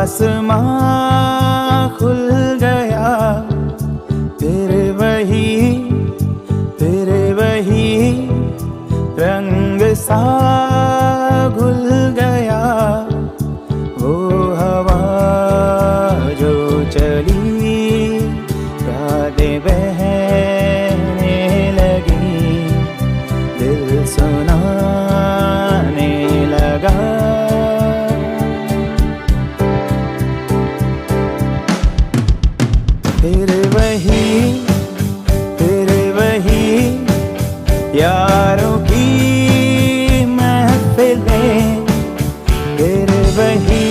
आसमां खुल गया, फिर वही रंग सा घुल गया। वो हवा जो चली यादें बहने लगी, दिल सुनाने लगा। फिर वही यारों की महफिलें, फिर वही